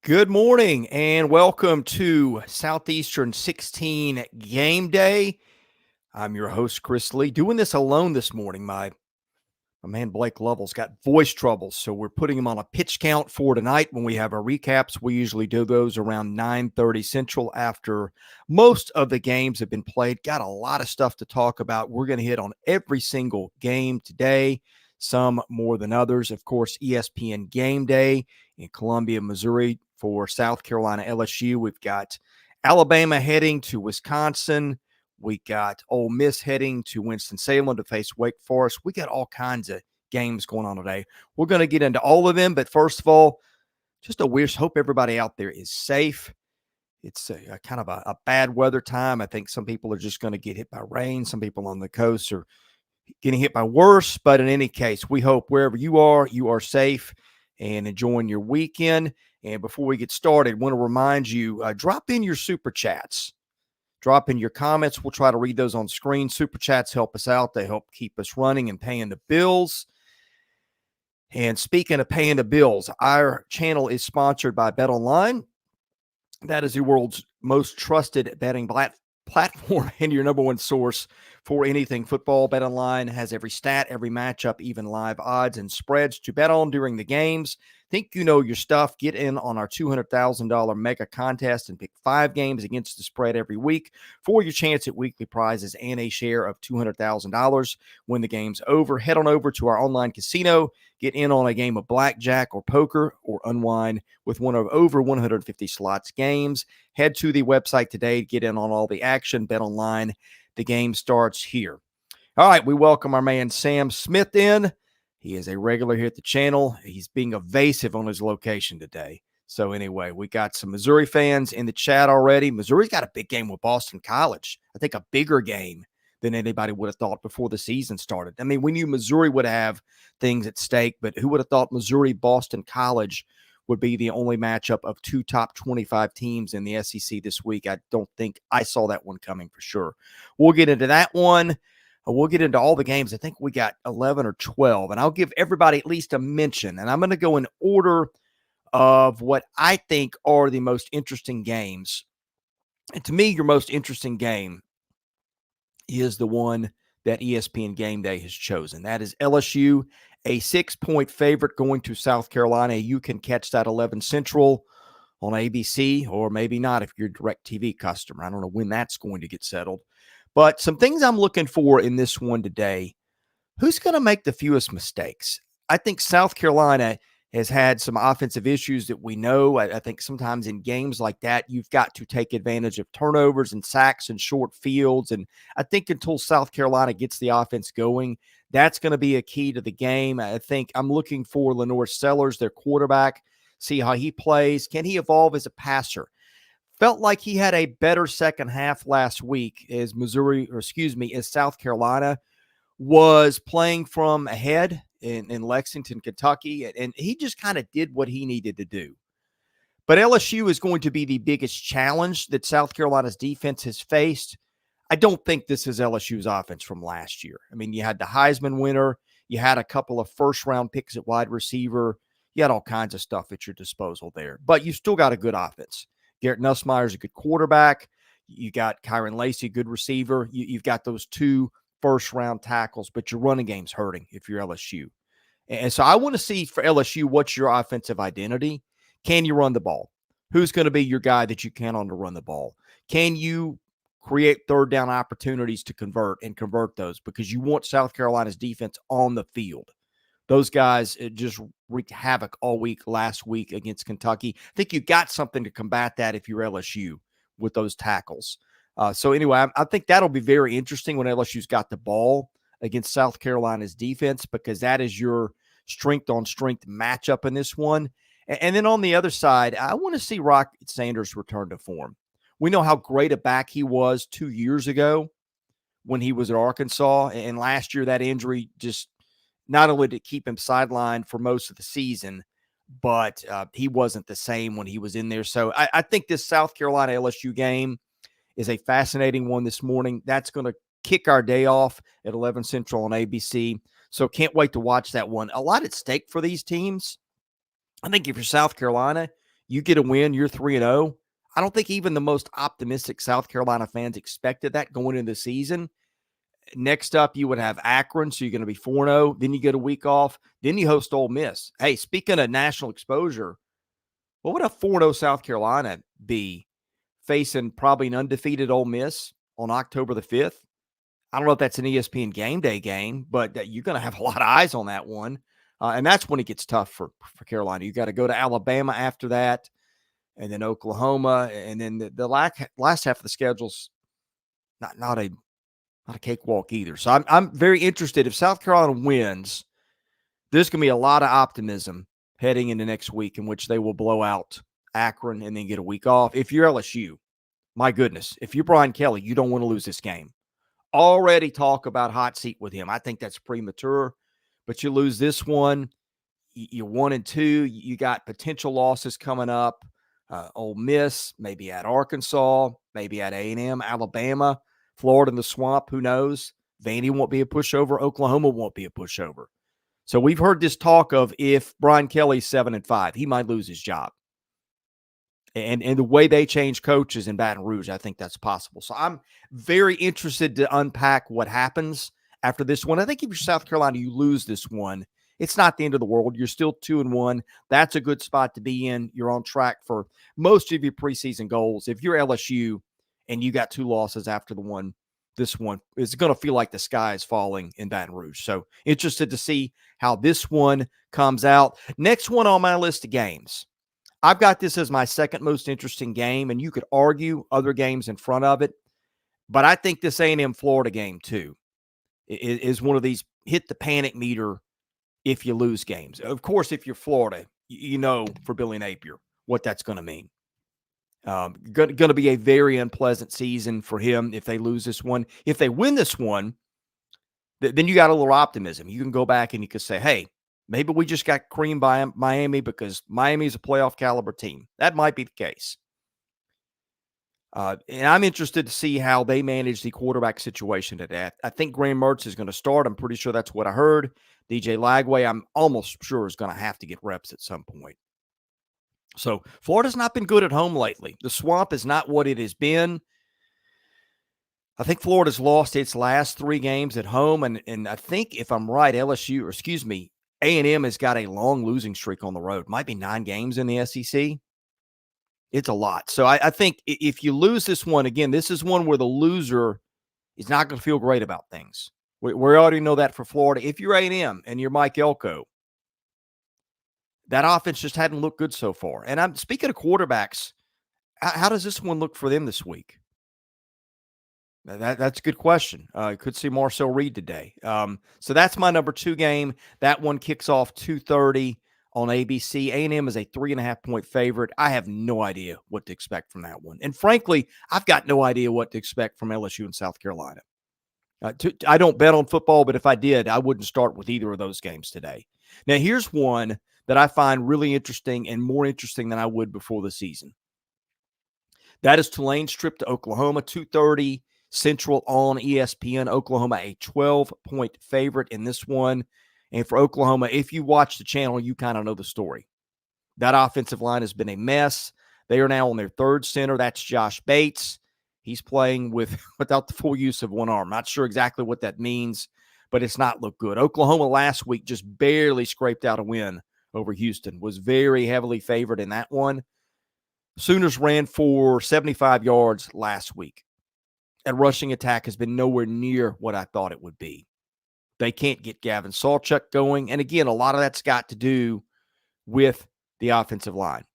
Good morning and welcome to Southeastern 16 Game Day. I'm your host, Chris Lee, doing this alone this morning. My man Blake Lovell's got voice troubles, so we're putting him on a pitch count for tonight when we have our recaps. We usually do those around 9:30 Central after most of the games have been played. Got a lot of stuff to talk about. We're going to hit on every single game today, some more than others. Of course, ESPN Game Day in Columbia, Missouri for South Carolina LSU. We've got Alabama heading to Wisconsin. We got Ole Miss heading to Winston-Salem to face Wake Forest. We got all kinds of games going on today. We're going to get into all of them, but first of all, just hope everybody out there is safe. It's a kind of a bad weather time. I think some people are just going to get hit by rain. Some people on the coast are getting hit by worse, but in any case, we hope wherever you are safe and enjoying your weekend. And before we get started, I want to remind you, drop in your super chats. Drop in your comments. We'll try to read those on screen. Super chats help us out. They help keep us running and paying the bills. And speaking of paying the bills, our channel is sponsored by BetOnline. That is the world's most trusted betting platform and your number one source for anything football. BetOnline has every stat, every matchup, even live odds and spreads to bet on during the games. Think you know your stuff. Get in on our $200,000 mega contest and pick 5 games against the spread every week for your chance at weekly prizes and a share of $200,000 when the game's over. Head on over to our online casino. Get in on a game of blackjack or poker or unwind with one of over 150 slots games. Head to the website today to get in on all the action. Bet online. The game starts here. All right, we welcome our man Sam Smith in. He is a regular here at the channel. He's being evasive on his location today. So anyway, we got some Missouri fans in the chat already. Missouri's got a big game with Boston College. I think a bigger game than anybody would have thought before the season started. I mean, we knew Missouri would have things at stake, but who would have thought Missouri-Boston College would be the only matchup of 2 top 25 teams in the SEC this week? I don't think I saw that one coming for sure. We'll get into that one. We'll get into all the games. I think we got 11 or 12, and I'll give everybody at least a mention, and I'm going to go in order of what I think are the most interesting games. And to me, your most interesting game is the one that ESPN Game Day has chosen. That is LSU, a 6-point favorite going to South Carolina. You can catch that 11 Central on ABC, or maybe not if you're a DirecTV customer. I don't know when that's going to get settled. But some things I'm looking for in this one today. Who's going to make the fewest mistakes? I think South Carolina has had some offensive issues that we know. I think sometimes in games like that, you've got to take advantage of turnovers and sacks and short fields. And I think until South Carolina gets the offense going, that's going to be a key to the game. I think I'm looking for Lenore Sellers, their quarterback, see how he plays. Can he evolve as a passer? Felt like he had a better second half last week as South Carolina was playing from ahead in Lexington, Kentucky, and he just kind of did what he needed to do. But LSU is going to be the biggest challenge that South Carolina's defense has faced. I don't think this is LSU's offense from last year. I mean, you had the Heisman winner. You had a couple of first-round picks at wide receiver. You had all kinds of stuff at your disposal there. But you still got a good offense. Garrett Nussmeier's a good quarterback. You got Kyron Lacey, good receiver. You've got those 2 first-round tackles, but your running game's hurting if you're LSU. And so I want to see for LSU, what's your offensive identity? Can you run the ball? Who's going to be your guy that you count on to run the ball? Can you create third down opportunities to convert those? Because you want South Carolina's defense on the field. Those guys just wreaked havoc all week last week against Kentucky. I think you got something to combat that if you're LSU with those tackles. So anyway, I think that'll be very interesting when LSU's got the ball against South Carolina's defense, because that is your strength-on-strength matchup in this one. And then on the other side, I want to see Rocket Sanders return to form. We know how great a back he was 2 years ago when he was at Arkansas, and last year that injury just not only did keep him sidelined for most of the season, but he wasn't the same when he was in there. So I think this South Carolina LSU game is a fascinating one this morning. That's going to kick our day off at 11 Central on ABC. So can't wait to watch that one. A lot at stake for these teams. I think if you're South Carolina, You get a win, you're 3-0. I don't think even the most optimistic South Carolina fans expected that going into the season. Next up, you would have Akron, so you're going to be 4-0. Then you get a week off. Then you host Ole Miss. Hey, speaking of national exposure, what would a 4-0 South Carolina be facing probably an undefeated Ole Miss on October the 5th? I don't know if that's an ESPN Game Day game, but you're going to have a lot of eyes on that one. And that's when it gets tough for Carolina. You got to go to Alabama after that, and then Oklahoma, and then the last half of the schedule's not a cakewalk either. So I'm very interested. If South Carolina wins, there's going to be a lot of optimism heading into next week in which they will blow out Akron and then get a week off. If you're LSU, my goodness, if you're Brian Kelly, you don't want to lose this game. Already talk about hot seat with him. I think that's premature, but you lose this one, you're 1-2. You got potential losses coming up. Ole Miss, maybe at Arkansas, maybe at A&M, Alabama, Florida in the swamp. Who knows? Vandy won't be a pushover. Oklahoma won't be a pushover. So we've heard this talk of if Brian Kelly's 7-5, he might lose his job. And the way they change coaches in Baton Rouge, I think that's possible. So I'm very interested to unpack what happens after this one. I think if you're South Carolina, you lose this one, it's not the end of the world. You're still 2-1. That's a good spot to be in. You're on track for most of your preseason goals. If you're LSU and you got 2 losses after this one is going to feel like the sky is falling in Baton Rouge. So interested to see how this one comes out. Next one on my list of games. I've got this as my second most interesting game, and you could argue other games in front of it, but I think this A&M Florida game too is one of these hit the panic meter if you lose games. Of course, if you're Florida, you know for Billy Napier what that's going to mean. Going to be a very unpleasant season for him if they lose this one. If they win this one, then you got a little optimism. You can go back and you can say, hey, maybe we just got creamed by Miami because Miami is a playoff caliber team. That might be the case. And I'm interested to see how they manage the quarterback situation today. I think Graham Mertz is going to start. I'm pretty sure that's what I heard. DJ Lagway, I'm almost sure is going to have to get reps at some point. So Florida's not been good at home lately. The swamp is not what it has been. I think Florida's lost its last 3 games at home. And I think if I'm right, A&M has got a long losing streak on the road. Might be 9 games in the SEC. It's a lot. So I think if you lose this one, again, this is one where the loser is not going to feel great about things. We already know that for Florida. If you're A&M and you're Mike Elko, that offense just hadn't looked good so far. And I'm speaking of quarterbacks, how does this one look for them this week? That's a good question. Could see Marcel Reed today. So that's my number 2 game. That one kicks off 2:30 on ABC. A&M is a 3.5-point favorite. I have no idea what to expect from that one. And frankly, I've got no idea what to expect from LSU and South Carolina. I don't bet on football, but if I did, I wouldn't start with either of those games today. Now, here's one that I find really interesting and more interesting than I would before the season. That is Tulane's trip to Oklahoma, 2:30 Central on ESPN. Oklahoma, a 12-point favorite in this one. And for Oklahoma, if you watch the channel, you kind of know the story. That offensive line has been a mess. They are now on their 3rd center. That's Josh Bates. He's playing without the full use of one arm. Not sure exactly what that means, but it's not looked good. Oklahoma last week just barely scraped out a win over Houston. Was very heavily favored in that one. Sooners ran for 75 yards last week. That rushing attack has been nowhere near what I thought it would be. They can't get Gavin Sawchuk going. And again, a lot of that's got to do with the offensive line.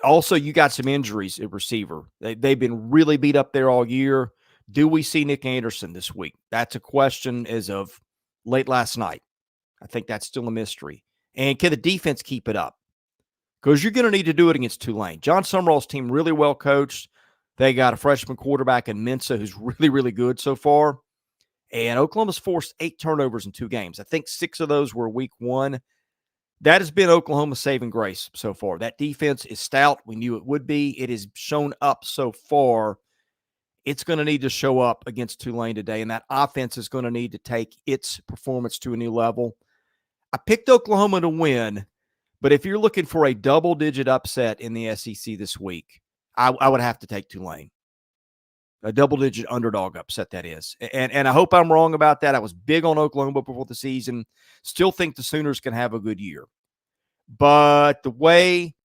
Also, you got some injuries at receiver. They've been really beat up there all year. Do we see Nick Anderson this week? That's a question as of late last night. I think that's still a mystery. And can the defense keep it up? Because you're going to need to do it against Tulane. John Summerall's team really well coached. They got a freshman quarterback in Mensah who's really, really good so far. And Oklahoma's forced 8 turnovers in 2 games. I think 6 of those were week 1. That has been Oklahoma's saving grace so far. That defense is stout. We knew it would be. It has shown up so far. It's going to need to show up against Tulane today, and that offense is going to need to take its performance to a new level. I picked Oklahoma to win, But if you're looking for a double-digit upset in the SEC this week, I would have to take Tulane. A double-digit underdog upset, that is. And I hope I'm wrong about that. I was big on Oklahoma before the season. Still think the Sooners can have a good year. But the way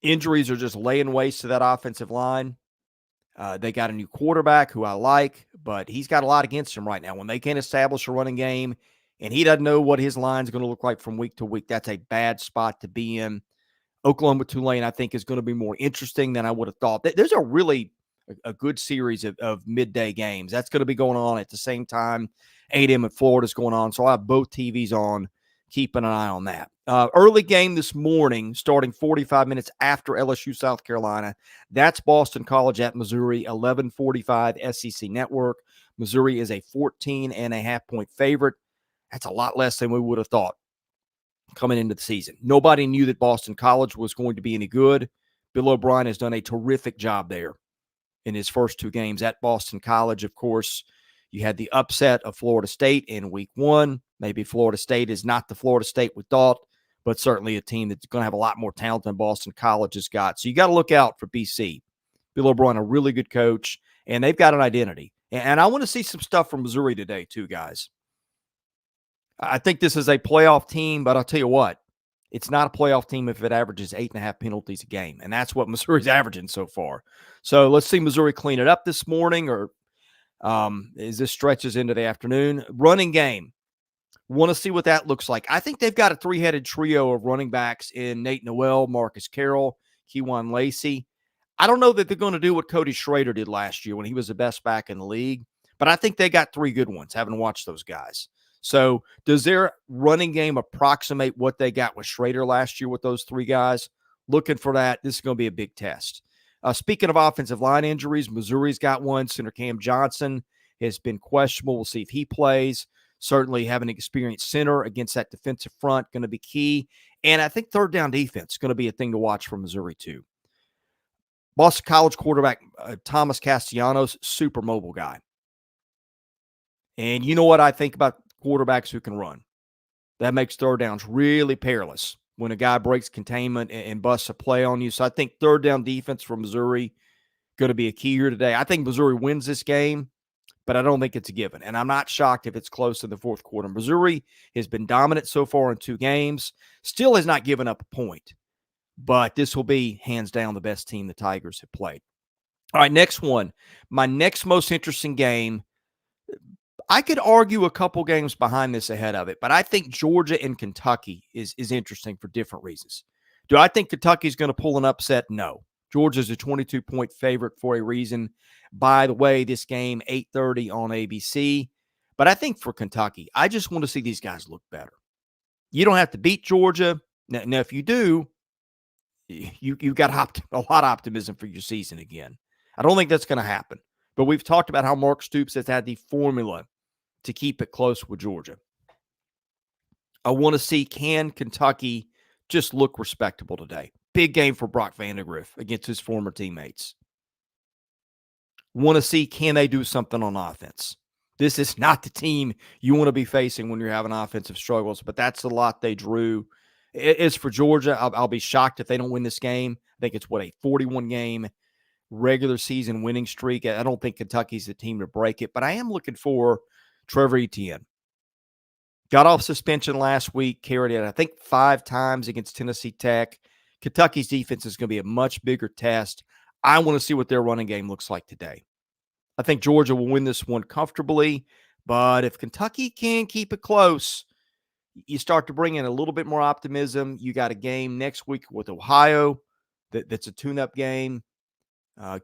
injuries are just laying waste to that offensive line, they got a new quarterback who I like, but he's got a lot against him right now. When they can't establish a running game and he doesn't know what his line's going to look like from week to week, that's a bad spot to be in. Oklahoma Tulane, I think, is going to be more interesting than I would have thought. There's a really a good series of midday games. That's going to be going on at the same time. A&M and Florida is going on, so I have both TVs on, keeping an eye on that. Early game this morning, starting 45 minutes after LSU, South Carolina. That's Boston College at Missouri, 11:45 SEC Network. Missouri is a 14.5-point favorite. That's a lot less than we would have thought coming into the season. Nobody knew that Boston College was going to be any good. Bill O'Brien has done a terrific job there in his first two games at Boston College. Of course, you had the upset of Florida State in week one. Maybe Florida State is not the Florida State we thought, but certainly a team that's going to have a lot more talent than Boston College has got. So you got to look out for BC. Bill O'Brien, a really good coach, and they've got an identity. And I want to see some stuff from Missouri today too, guys. I think this is a playoff team, but I'll tell you what, it's not a playoff team if it averages 8.5 penalties a game, and that's what Missouri's averaging so far. So let's see Missouri clean it up this morning, or as this stretches into the afternoon. Running game, want to see what that looks like. I think they've got a three-headed trio of running backs in Nate Noel, Marcus Carroll, Kewan Lacey. I don't know that they're going to do what Cody Schrader did last year when he was the best back in the league, but I think they got three good ones, having watched those guys. So does their running game approximate what they got with Schrader last year with those three guys? Looking for that. This is going to be a big test. Speaking of offensive line injuries, Missouri's got one. Center Cam Johnson has been questionable. We'll see if he plays. Certainly having an experienced center against that defensive front going to be key. And I think third down defense is going to be a thing to watch for Missouri too. Boston College quarterback Thomas Castellanos, super mobile guy. And you know what I think about quarterbacks who can run? That makes third downs really perilous when a guy breaks containment and busts a play on you. So I think third down defense for Missouri going to be a key here today. I think Missouri wins this game, but I don't think it's a given. And I'm not shocked if it's close in the fourth quarter. Missouri has been dominant so far in two games, still has not given up a point, but this will be hands down the best team the Tigers have played. All right, next one. My next most interesting game, I could argue a couple games behind this ahead of it, but I think Georgia and Kentucky is interesting for different reasons. Do I think Kentucky's going to pull an upset? No. Georgia's a 22-point favorite for a reason. By the way, this game, 8:30 on ABC. But I think for Kentucky, I just want to see these guys look better. You don't have to beat Georgia. Now if you do, you've got a lot of optimism for your season again. I don't think that's going to happen. But we've talked about how Mark Stoops has had the formula to keep it close with Georgia. I want to see, can Kentucky just look respectable today? Big game for Brock Vandagriff against his former teammates. Want to see, can they do something on offense? This is not the team you want to be facing when you're having offensive struggles, but that's a lot they drew. As for Georgia, I'll be shocked if they don't win this game. I think it's, a 41-game regular season winning streak. I don't think Kentucky's the team to break it, but I am looking for Trevor Etienne. Got off suspension last week, carried it, I think, 5 times against Tennessee Tech. Kentucky's defense is going to be a much bigger test. I want to see what their running game looks like today. I think Georgia will win this one comfortably, but if Kentucky can keep it close, you start to bring in a little bit more optimism. You got a game next week with Ohio that's a tune-up game.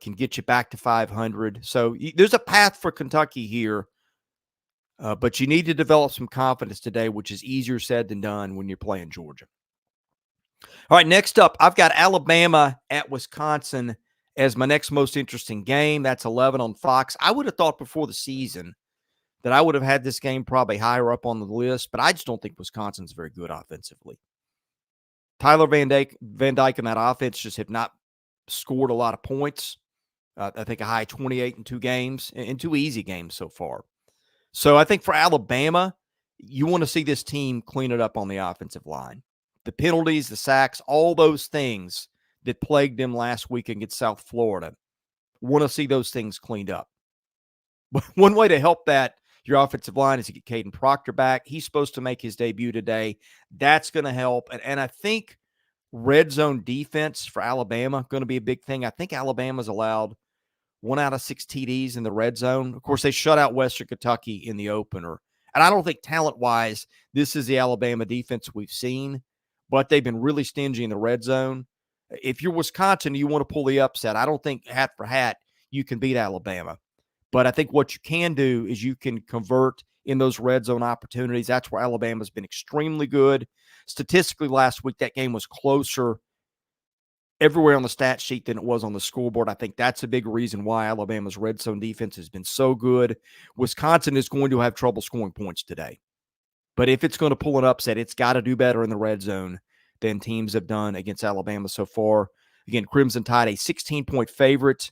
Can get you back to 500. So there's a path for Kentucky here, but you need to develop some confidence today, which is easier said than done when you're playing Georgia. All right, next up, I've got Alabama at Wisconsin as my next most interesting game. That's 11 on Fox. I would have thought before the season that I would have had this game probably higher up on the list, but I just don't think Wisconsin's very good offensively. Tyler Van Dyke and that offense just have not scored a lot of points. I think a high 28 in 2 games, in 2 easy games so far. So I think for Alabama, you want to see this team clean it up on the offensive line. The penalties, the sacks, all those things that plagued them last week against South Florida. Want to see those things cleaned up. But one way to help that, your offensive line, is to get Caden Proctor back. He's supposed to make his debut today. That's going to help. And I think red zone defense for Alabama going to be a big thing. I think Alabama's allowed 1 out of 6 TDs in the red zone. Of course, they shut out Western Kentucky in the opener. And I don't think talent-wise this is the Alabama defense we've seen, but they've been really stingy in the red zone. If you're Wisconsin, you want to pull the upset. I don't think hat for hat you can beat Alabama. But I think what you can do is you can convert in those red zone opportunities. That's where Alabama's been extremely good. Statistically, last week, that game was closer everywhere on the stat sheet than it was on the scoreboard. I think that's a big reason why Alabama's red zone defense has been so good. Wisconsin is going to have trouble scoring points today. But if it's going to pull an upset, it's got to do better in the red zone than teams have done against Alabama so far. Again, Crimson Tide, a 16-point favorite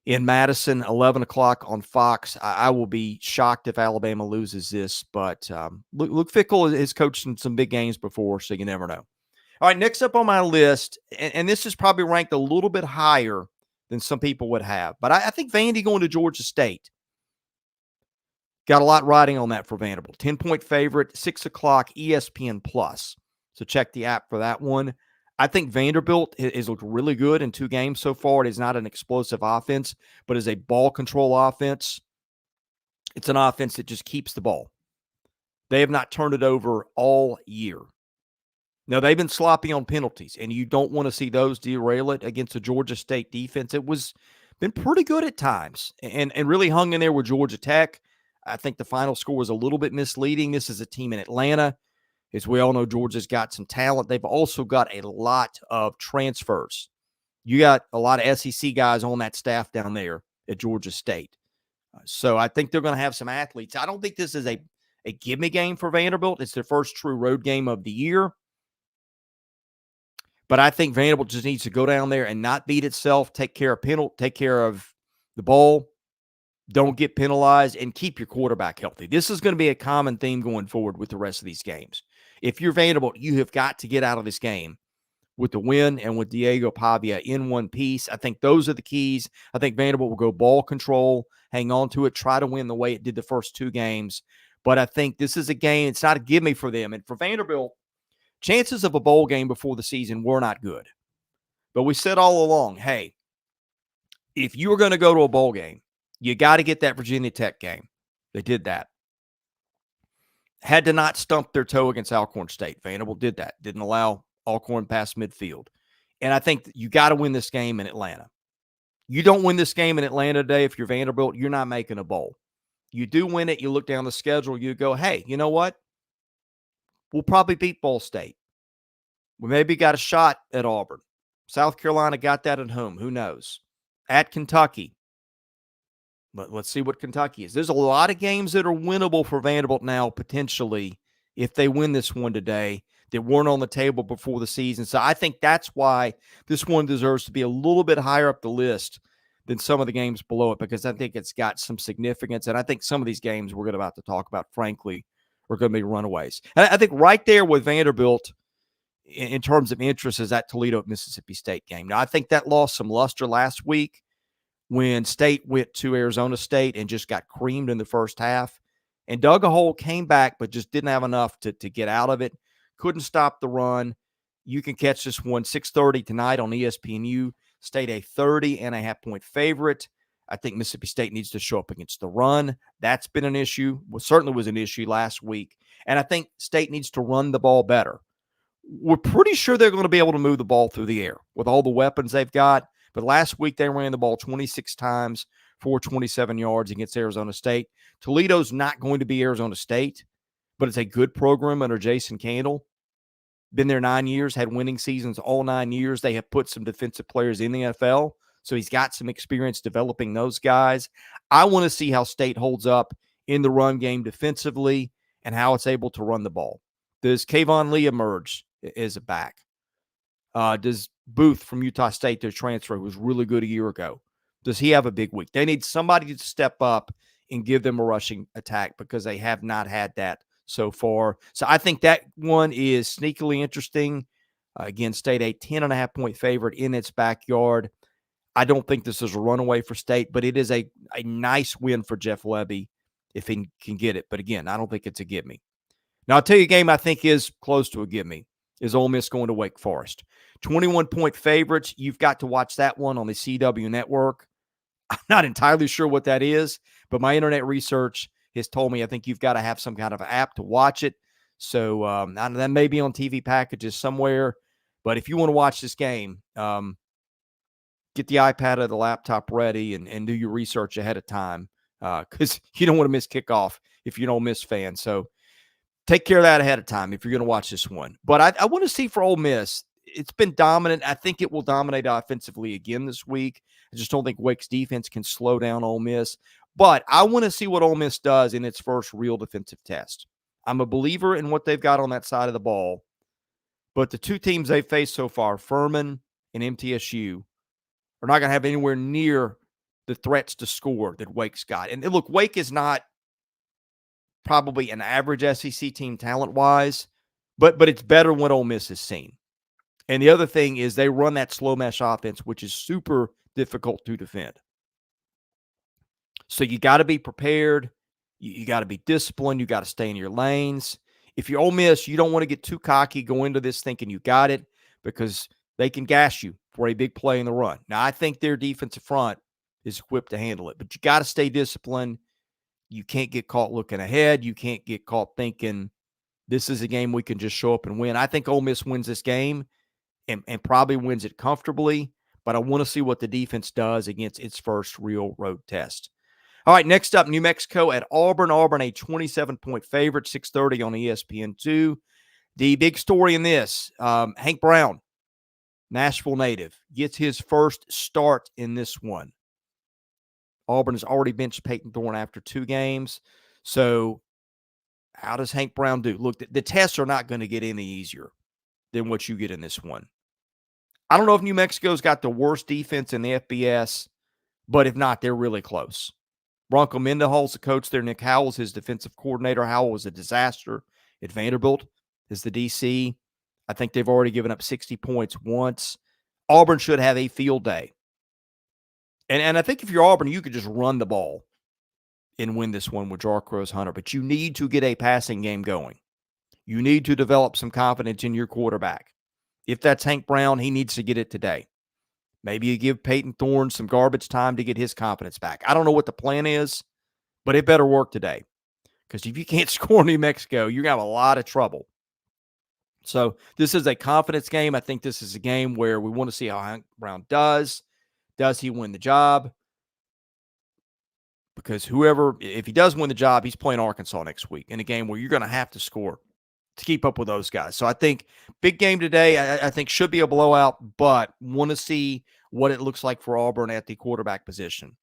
in Madison, 11 o'clock on Fox. I will be shocked if Alabama loses this, but Luke Fickell has coached in some big games before, so you never know. All right, next up on my list, and this is probably ranked a little bit higher than some people would have, but I think Vandy going to Georgia State. Got a lot riding on that for Vanderbilt. 10-point favorite, 6 o'clock, ESPN+. So check the app for that one. I think Vanderbilt has looked really good in 2 games so far. It is not an explosive offense, but is a ball control offense. It's an offense that just keeps the ball. They have not turned it over all year. Now, they've been sloppy on penalties, and you don't want to see those derail it against the Georgia State defense. It was been pretty good at times and really hung in there with Georgia Tech. I think the final score was a little bit misleading. This is a team in Atlanta. As we all know, Georgia's got some talent. They've also got a lot of transfers. You got a lot of SEC guys on that staff down there at Georgia State. So I think they're going to have some athletes. I don't think this is a gimme game for Vanderbilt. It's their first true road game of the year. But I think Vanderbilt just needs to go down there and not beat itself, take care of the ball, don't get penalized, and keep your quarterback healthy. This is going to be a common theme going forward with the rest of these games. If you're Vanderbilt, you have got to get out of this game with the win and with Diego Pavia in one piece. I think those are the keys. I think Vanderbilt will go ball control, hang on to it, try to win the way it did the first 2 games. But I think this is a game, it's not a gimme for them. And for Vanderbilt, chances of a bowl game before the season were not good. But we said all along, hey, if you were going to go to a bowl game, you got to get that Virginia Tech game. They did that. Had to not stump their toe against Alcorn State. Vanderbilt did that. Didn't allow Alcorn past midfield. And I think you got to win this game in Atlanta. You don't win this game in Atlanta today, if you're Vanderbilt, you're not making a bowl. You do win it, you look down the schedule, you go, hey, you know what? We'll probably beat Ball State. We maybe got a shot at Auburn. South Carolina got that at home. Who knows? At Kentucky. But let's see what Kentucky is. There's a lot of games that are winnable for Vanderbilt now, potentially, if they win this one today, that weren't on the table before the season. So I think that's why this one deserves to be a little bit higher up the list than some of the games below it, because I think it's got some significance. And I think some of these games we're about to talk about, frankly, are going to be runaways. And I think right there with Vanderbilt, in terms of interest, is that Toledo Mississippi State game. Now, I think that lost some luster last week when State went to Arizona State and just got creamed in the first half and dug a hole, came back, but just didn't have enough to get out of it. Couldn't stop the run. You can catch this one 6:30 tonight on ESPNU. State a 30.5-point favorite. I think Mississippi State needs to show up against the run. That's been an issue. Well, certainly was an issue last week. And I think State needs to run the ball better. We're pretty sure they're going to be able to move the ball through the air with all the weapons they've got. But last week they ran the ball 26 times for 27 yards against Arizona State. Toledo's not going to be Arizona State, but it's a good program under Jason Candle. Been there 9 years, had winning seasons all 9 years. They have put some defensive players in the NFL, so he's got some experience developing those guys. I want to see how State holds up in the run game defensively and how it's able to run the ball. Does Kayvon Lee emerge as a back? Does Booth from Utah State, their transfer, who was really good a year ago, does he have a big week? They need somebody to step up and give them a rushing attack because they have not had that so far. So I think that one is sneakily interesting. Again, State a 10.5-point favorite in its backyard. I don't think this is a runaway for State, but it is a nice win for Jeff Lebby if he can get it. But again, I don't think it's a gimme. Now, I'll tell you a game I think is close to a gimme is Ole Miss going to Wake Forest. 21-point favorites. You've got to watch that one on the CW network. I'm not entirely sure what that is, but my internet research has told me I think you've got to have some kind of app to watch it. So that may be on TV packages somewhere. But if you want to watch this game, get the iPad or the laptop ready and do your research ahead of time because you don't want to miss kickoff if you're an Ole Miss fan. So take care of that ahead of time if you're going to watch this one. But I want to see for Ole Miss. It's been dominant. I think it will dominate offensively again this week. I just don't think Wake's defense can slow down Ole Miss. But I want to see what Ole Miss does in its first real defensive test. I'm a believer in what they've got on that side of the ball. But the two teams they've faced so far, Furman and MTSU, are not going to have anywhere near the threats to score that Wake's got. And look, Wake is not probably an average SEC team talent-wise, but it's better than what Ole Miss has seen. And the other thing is they run that slow mesh offense, which is super difficult to defend. So you got to be prepared. You got to be disciplined. You got to stay in your lanes. If you're Ole Miss, you don't want to get too cocky, go into this thinking you got it because they can gas you for a big play in the run. Now, I think their defensive front is equipped to handle it, but you got to stay disciplined. You can't get caught looking ahead. You can't get caught thinking this is a game we can just show up and win. I think Ole Miss wins this game and probably wins it comfortably, but I want to see what the defense does against its first real road test. All right, next up, New Mexico at Auburn. Auburn, a 27-point favorite, 6:30 on ESPN2. The big story in this, Hank Brown, Nashville native, gets his first start in this one. Auburn has already benched Peyton Thorne after 2 games. So how does Hank Brown do? Look, the tests are not going to get any easier than what you get in this one. I don't know if New Mexico's got the worst defense in the FBS, but if not, they're really close. Bronco Mendenhall's the coach there. Nick Howell's his defensive coordinator. Howell was a disaster at Vanderbilt as the DC. I think they've already given up 60 points once. Auburn should have a field day. And I think if you're Auburn, you could just run the ball and win this one with Jarcrose Hunter. But you need to get a passing game going. You need to develop some confidence in your quarterback. If that's Hank Brown, he needs to get it today. Maybe you give Peyton Thorne some garbage time to get his confidence back. I don't know what the plan is, but it better work today. Because if you can't score New Mexico, you're going to have a lot of trouble. So this is a confidence game. I think this is a game where we want to see how Hank Brown does. Does he win the job? Because if he does win the job, he's playing Arkansas next week in a game where you're going to have to score to keep up with those guys. So I think big game today, I think should be a blowout, but want to see what it looks like for Auburn at the quarterback position.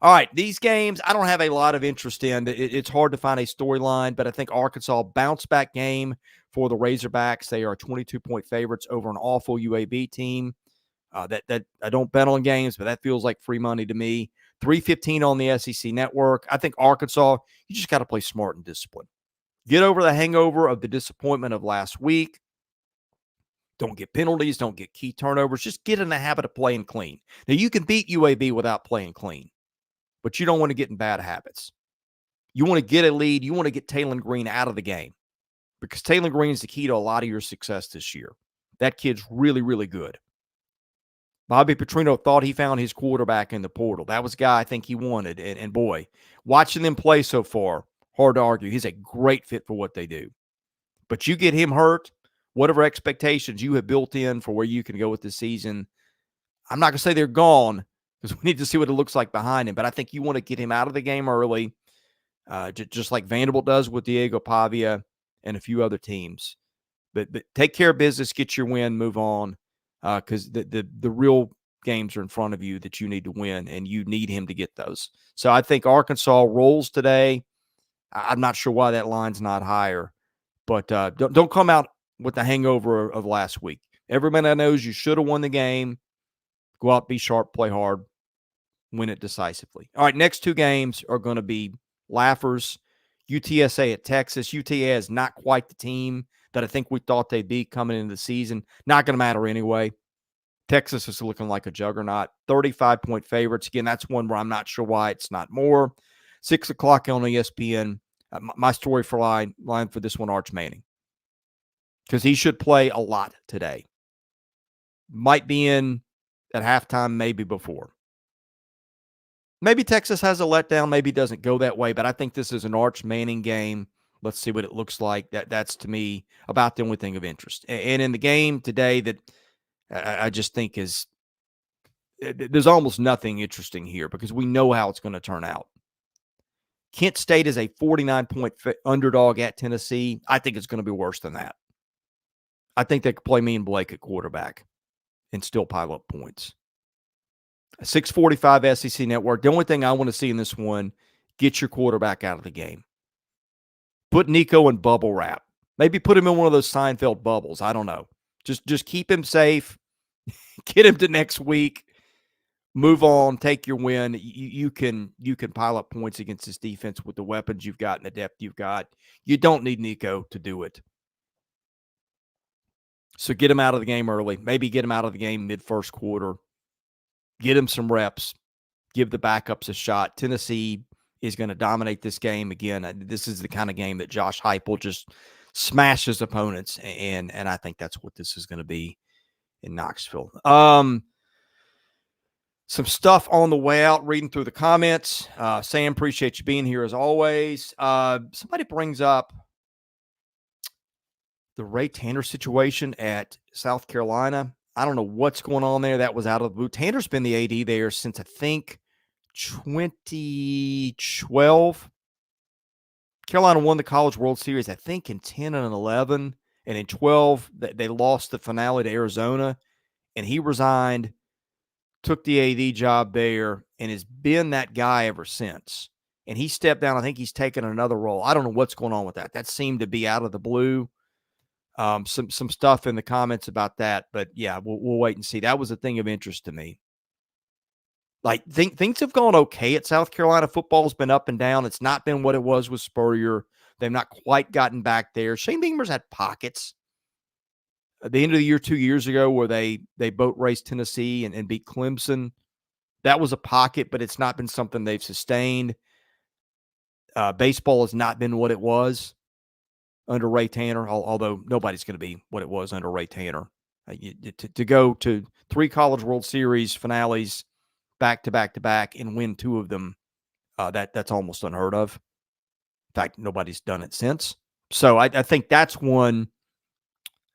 All right, these games I don't have a lot of interest in. It's hard to find a storyline, but I think Arkansas bounce back game for the Razorbacks. They are 22-point favorites over an awful UAB team. That I don't bet on games, but that feels like free money to me. 3:15 on the SEC network. I think Arkansas, you just got to play smart and disciplined. Get over the hangover of the disappointment of last week. Don't get penalties. Don't get key turnovers. Just get in the habit of playing clean. Now, you can beat UAB without playing clean, but you don't want to get in bad habits. You want to get a lead. You want to get Talon Green out of the game because Talon Green is the key to a lot of your success this year. That kid's really, really good. Bobby Petrino thought he found his quarterback in the portal. That was a guy I think he wanted. And boy, watching them play so far, hard to argue. He's a great fit for what they do. But you get him hurt, whatever expectations you have built in for where you can go with this season, I'm not going to say they're gone because we need to see what it looks like behind him. But I think you want to get him out of the game early, just like Vanderbilt does with Diego Pavia and a few other teams. But take care of business, get your win, move on. Because the real games are in front of you that you need to win, and you need him to get those. So I think Arkansas rolls today. I'm not sure why that line's not higher, but don't come out with the hangover of last week. Everybody knows you should have won the game. Go out, be sharp, play hard, win it decisively. All right, next 2 games are going to be laughers. UTSA at Texas. UTA is not quite the team that I think we thought they'd be coming into the season. Not going to matter anyway. Texas is looking like a juggernaut. 35-point favorites. Again, that's one where I'm not sure why it's not more. 6 o'clock on ESPN. My story for line for this one, Arch Manning, because he should play a lot today. Might be in at halftime, maybe before. Maybe Texas has a letdown. Maybe it doesn't go that way, but I think this is an Arch Manning game. Let's see what it looks like. That's, to me, about the only thing of interest. And in the game today that I just think is – there's almost nothing interesting here because we know how it's going to turn out. Kent State is a 49-point underdog at Tennessee. I think it's going to be worse than that. I think they could play me and Blake at quarterback and still pile up points. 645 SEC Network. The only thing I want to see in this one, get your quarterback out of the game. Put Nico in bubble wrap. Maybe put him in one of those Seinfeld bubbles. I don't know. Just keep him safe. Get him to next week. Move on. Take your win. You can pile up points against this defense with the weapons you've got and the depth you've got. You don't need Nico to do it. So get him out of the game early. Maybe get him out of the game mid-first quarter. Get him some reps. Give the backups a shot. Tennessee is going to dominate this game. Again, this is the kind of game that Josh Heupel just smashes opponents, and I think that's what this is going to be in Knoxville. Some stuff on the way out, reading through the comments. Sam, appreciate you being here as always. Somebody brings up the Ray Tanner situation at South Carolina. I don't know what's going on there. That was out of the blue. Tanner's been the AD there since, I think, 2012. Carolina won the College World Series, I think, in 10 and 11. And in 12, they lost the finale to Arizona. And he resigned, took the AD job there, and has been that guy ever since. And he stepped down. I think he's taken another role. I don't know what's going on with that. That seemed to be out of the blue. Some stuff in the comments about that, but yeah, we'll wait and see. That was a thing of interest to me. Like, things have gone okay at South Carolina. Football's been up and down. It's not been what it was with Spurrier. They've not quite gotten back there. Shane Beamer's had pockets. At the end of the year 2 years ago where they boat raced Tennessee and beat Clemson, that was a pocket, but it's not been something they've sustained. Baseball has not been what it was under Ray Tanner, although nobody's going to be what it was under Ray Tanner. To go to 3 College World Series finales back to back and win 2 of them, that's almost unheard of. In fact, nobody's done it since. So I think that's one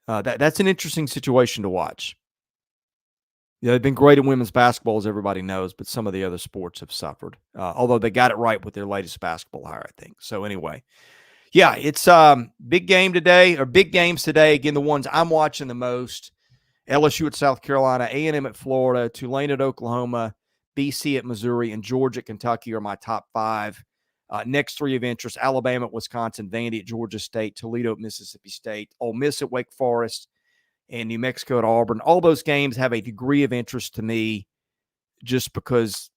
that's an interesting situation to watch. Yeah, they've been great in women's basketball, as everybody knows, but some of the other sports have suffered. Although they got it right with their latest basketball hire, I think. So anyway. Yeah, it's big game today, or big games today. Again, the ones I'm watching the most: LSU at South Carolina, A&M at Florida, Tulane at Oklahoma, BC at Missouri, and Georgia at Kentucky are my top 5. Next 3 of interest: Alabama at Wisconsin, Vandy at Georgia State, Toledo at Mississippi State, Ole Miss at Wake Forest, and New Mexico at Auburn. All those games have a degree of interest to me just because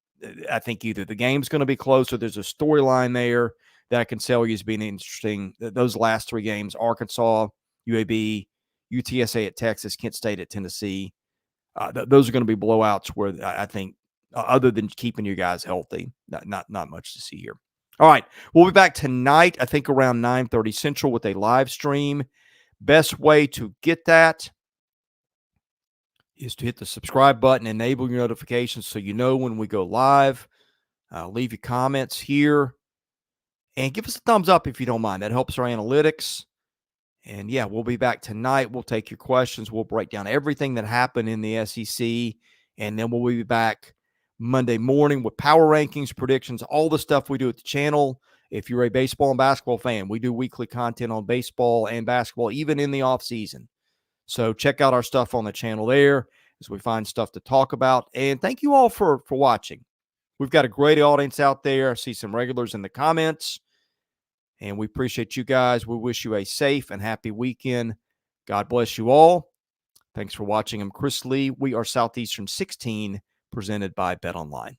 I think either the game's going to be close or there's a storyline there that I can tell you as being interesting. Those last 3 games: Arkansas, UAB, UTSA at Texas, Kent State at Tennessee. Those are going to be blowouts where I think, other than keeping you guys healthy, not much to see here. All right, we'll be back tonight, I think around 9:30 Central with a live stream. Best way to get that is to hit the subscribe button, enable your notifications so you know when we go live. Leave your comments here. And give us a thumbs up if you don't mind. That helps our analytics. And, yeah, we'll be back tonight. We'll take your questions. We'll break down everything that happened in the SEC. And then we'll be back Monday morning with power rankings, predictions, all the stuff we do at the channel. If you're a baseball and basketball fan, we do weekly content on baseball and basketball, even in the offseason. So check out our stuff on the channel there as we find stuff to talk about. And thank you all for watching. We've got a great audience out there. I see some regulars in the comments. And we appreciate you guys. We wish you a safe and happy weekend. God bless you all. Thanks for watching. I'm Chris Lee. We are Southeastern 16, presented by BetOnline.